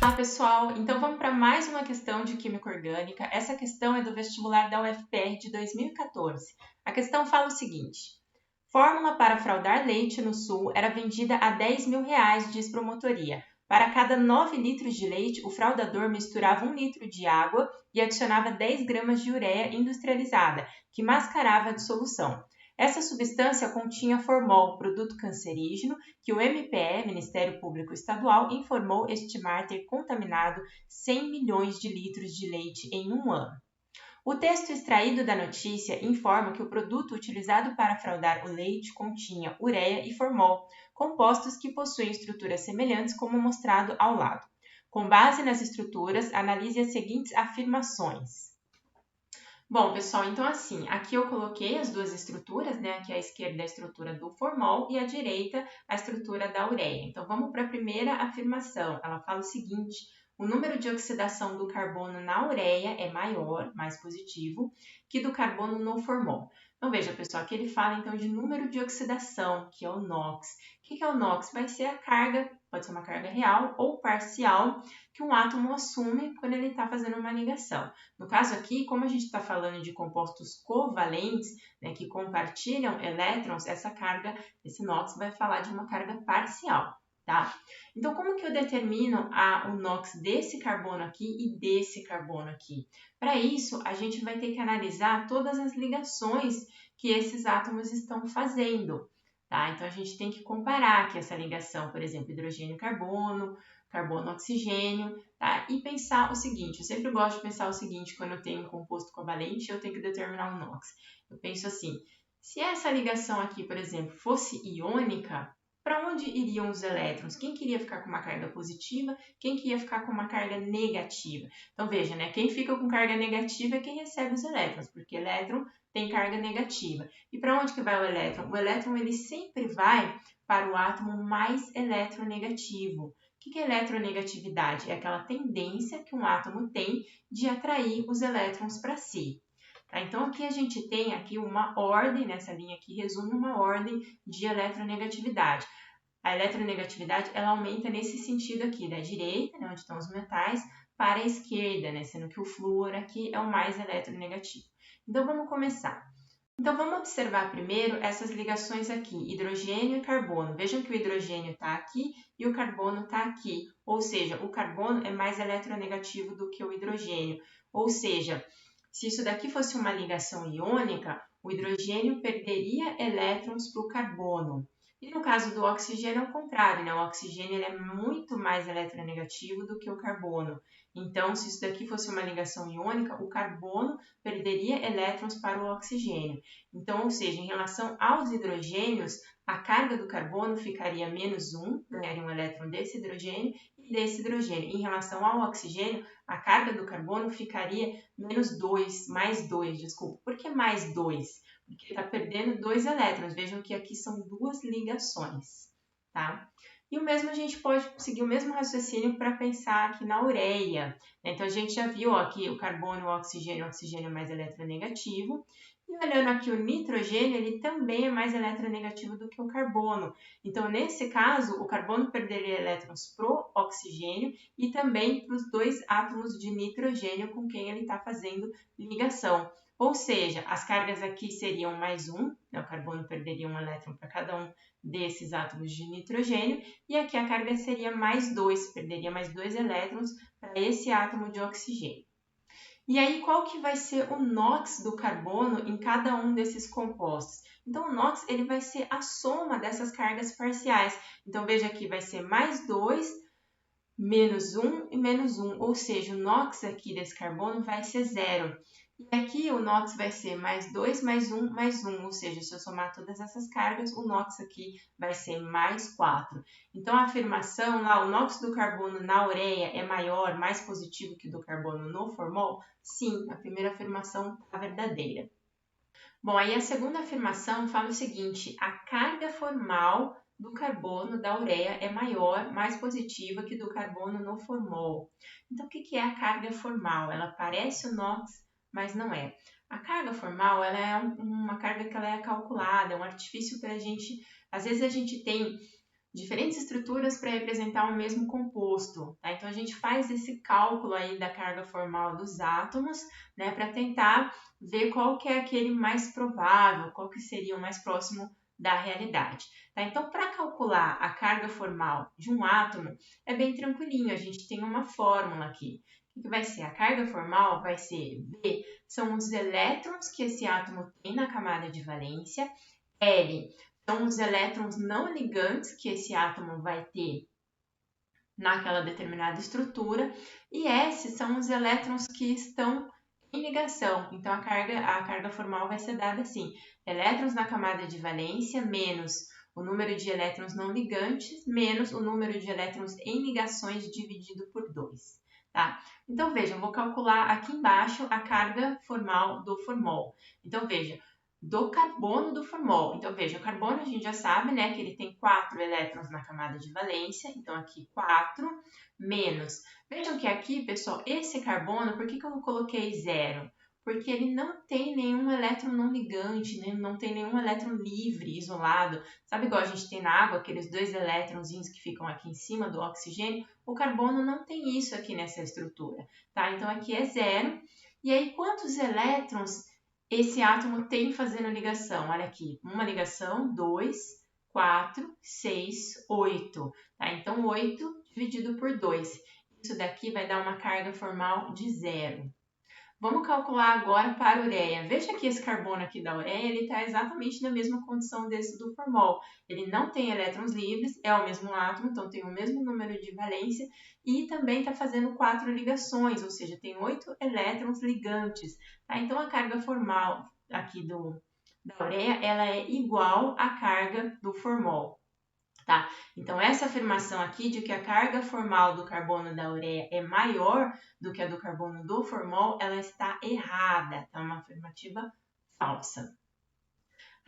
Olá, pessoal! Então vamos para mais uma questão de Química Orgânica. Essa questão é do vestibular da UFPR de 2014. A questão fala o seguinte: fórmula para fraldar leite no Sul era vendida a R$ 10.000, diz promotoria. Para cada 9 litros de leite, o fraudador misturava 1 litro de água e adicionava 10 gramas de ureia industrializada, que mascarava a dissolução. Essa substância continha formol, produto cancerígeno, que o MPE, Ministério Público Estadual, informou estimar ter contaminado 100 milhões de litros de leite em um ano. O texto extraído da notícia informa que o produto utilizado para fraudar o leite continha ureia e formol, compostos que possuem estruturas semelhantes como mostrado ao lado. Com base nas estruturas, analise as seguintes afirmações. Bom, pessoal, então assim, aqui eu coloquei as duas estruturas, né? Aqui à esquerda a estrutura do formol e à direita a estrutura da ureia. Então vamos para a primeira afirmação. Ela fala o seguinte: o número de oxidação do carbono na ureia é maior, mais positivo, que do carbono no formol. Então veja, pessoal, aqui ele fala então de número de oxidação, que é o NOx. O que é o NOx? Vai ser a carga, pode ser uma carga real ou parcial, que um átomo assume quando ele está fazendo uma ligação. No caso aqui, como a gente está falando de compostos covalentes, né, que compartilham elétrons, essa carga, esse NOx vai falar de uma carga parcial, tá? Então, como que eu determino o NOx desse carbono aqui e desse carbono aqui? Para isso, a gente vai ter que analisar todas as ligações que esses átomos estão fazendo, tá? Então, a gente tem que comparar aqui essa ligação, por exemplo, hidrogênio-carbono, carbono-oxigênio, tá? E pensar o seguinte, eu sempre gosto de pensar o seguinte, quando eu tenho um composto covalente, eu tenho que determinar o NOx. Eu penso assim, se essa ligação aqui, por exemplo, fosse iônica, para onde iriam os elétrons? Quem queria ficar com uma carga positiva? Quem queria ficar com uma carga negativa? Então, veja, né? Quem fica com carga negativa é quem recebe os elétrons, porque elétron tem carga negativa. E para onde que vai o elétron? O elétron, ele sempre vai para o átomo mais eletronegativo. O que é eletronegatividade? É aquela tendência que um átomo tem de atrair os elétrons para si. Tá? Então, aqui a gente tem aqui uma ordem, nessa linha aqui resume uma ordem de eletronegatividade. A eletronegatividade ela aumenta nesse sentido aqui, da direita, né, onde estão os metais, para a esquerda, né, sendo que o flúor aqui é o mais eletronegativo. Então, vamos começar. Então, vamos observar primeiro essas ligações aqui, hidrogênio e carbono. Vejam que o hidrogênio está aqui e o carbono está aqui. Ou seja, o carbono é mais eletronegativo do que o hidrogênio. Ou seja, se isso daqui fosse uma ligação iônica, o hidrogênio perderia elétrons para o carbono. E no caso do oxigênio, é o contrário, né? O oxigênio ele é muito mais eletronegativo do que o carbono. Então, se isso daqui fosse uma ligação iônica, o carbono perderia elétrons para o oxigênio. Então, ou seja, em relação aos hidrogênios, a carga do carbono ficaria -1, ganharia um elétron desse hidrogênio e desse hidrogênio. Em relação ao oxigênio, a carga do carbono ficaria -2, mais 2, desculpa. Por que mais 2? Porque está perdendo 2 elétrons. Vejam que aqui são duas ligações, tá? E o mesmo a gente pode seguir o mesmo raciocínio para pensar aqui na ureia. Então, a gente já viu ó, aqui o carbono e o oxigênio é mais eletronegativo. E olhando aqui o nitrogênio, ele também é mais eletronegativo do que o carbono. Então, nesse caso, o carbono perderia elétrons para o oxigênio e também para os 2 átomos de nitrogênio com quem ele está fazendo ligação. Ou seja, as cargas aqui seriam +1, né? O carbono perderia um elétron para cada um desses átomos de nitrogênio, e aqui a carga seria +2, perderia mais 2 elétrons para esse átomo de oxigênio. E aí, qual que vai ser o NOx do carbono em cada um desses compostos? Então, o NOx ele vai ser a soma dessas cargas parciais. Então, veja aqui, vai ser +2, -1 e -1, ou seja, o NOx aqui desse carbono vai ser 0. E aqui o NOx vai ser +2, +1, +1, ou seja, se eu somar todas essas cargas, o NOx aqui vai ser +4. Então, a afirmação lá, o NOx do carbono na ureia é maior, mais positivo que o do carbono no formol? Sim, a primeira afirmação está verdadeira. Bom, aí a segunda afirmação fala o seguinte, a carga formal do carbono da ureia é maior, mais positiva que do carbono no formol. Então, o que é a carga formal? Ela parece o NOx, mas não é. A carga formal ela é uma carga que ela é calculada, é um artifício para a gente... Às vezes a gente tem diferentes estruturas para representar o mesmo composto, tá? Então, a gente faz esse cálculo aí da carga formal dos átomos, né, para tentar ver qual que é aquele mais provável, qual que seria o mais próximo da realidade, tá? Então, para calcular a carga formal de um átomo, é bem tranquilinho, a gente tem uma fórmula aqui. O que vai ser? A carga formal vai ser V, são os elétrons que esse átomo tem na camada de valência, L são os elétrons não ligantes que esse átomo vai ter naquela determinada estrutura, e S são os elétrons que estão em ligação. Então, a carga formal vai ser dada assim: elétrons na camada de valência menos o número de elétrons não ligantes menos o número de elétrons em ligações dividido por 2. Tá? Então, veja, eu vou calcular aqui embaixo a carga formal do formol. Então, veja, do carbono do formol. Então, veja, o carbono a gente já sabe, né, que ele tem 4 elétrons na camada de valência. Então, aqui 4 menos. Vejam que aqui, pessoal, esse carbono, por que eu não coloquei 0? Porque ele não tem nenhum elétron não ligante, né? Não tem nenhum elétron livre, isolado. Sabe igual a gente tem na água, aqueles 2 elétronzinhos que ficam aqui em cima do oxigênio? O carbono não tem isso aqui nessa estrutura, tá? Então, aqui é 0. E aí, quantos elétrons esse átomo tem fazendo ligação? Olha aqui, uma ligação, 2, 4, 6, 8. Tá? Então, 8 dividido por 2. Isso daqui vai dar uma carga formal de 0. Vamos calcular agora para a ureia. Veja que esse carbono aqui da ureia, ele está exatamente na mesma condição desse do formol. Ele não tem elétrons livres, é o mesmo átomo, então tem o mesmo número de valência e também está fazendo 4 ligações, ou seja, tem 8 elétrons ligantes. Tá? Então, a carga formal aqui da ureia, ela é igual à carga do formol. Tá? Então, essa afirmação aqui de que a carga formal do carbono da ureia é maior do que a do carbono do formol, ela está errada, é uma afirmativa falsa.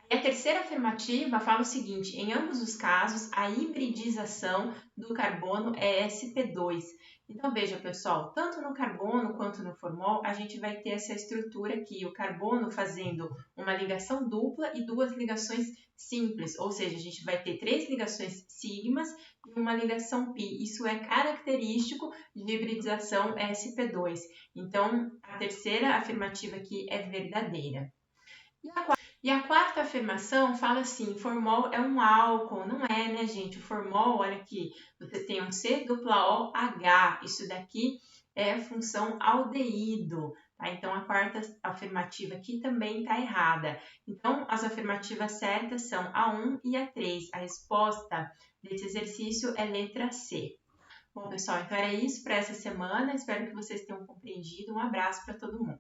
E a terceira afirmativa fala o seguinte: em ambos os casos, a hibridização do carbono é sp2. Então, veja, pessoal, tanto no carbono quanto no formol, a gente vai ter essa estrutura aqui, o carbono fazendo uma ligação dupla e 2 ligações simples, ou seja, a gente vai ter 3 ligações sigmas e uma ligação pi. Isso é característico de hibridização sp2. Então, a terceira afirmativa aqui é verdadeira. E a quarta afirmação fala assim: formol é um álcool. Não é, né, gente? O formol, olha aqui, você tem um C-O-H. Isso daqui é função aldeído. Tá? Então, a quarta afirmativa aqui também está errada. Então, as afirmativas certas são a 1 e a 3. A resposta desse exercício é letra C. Bom, pessoal, então era isso para essa semana. Espero que vocês tenham compreendido. Um abraço para todo mundo.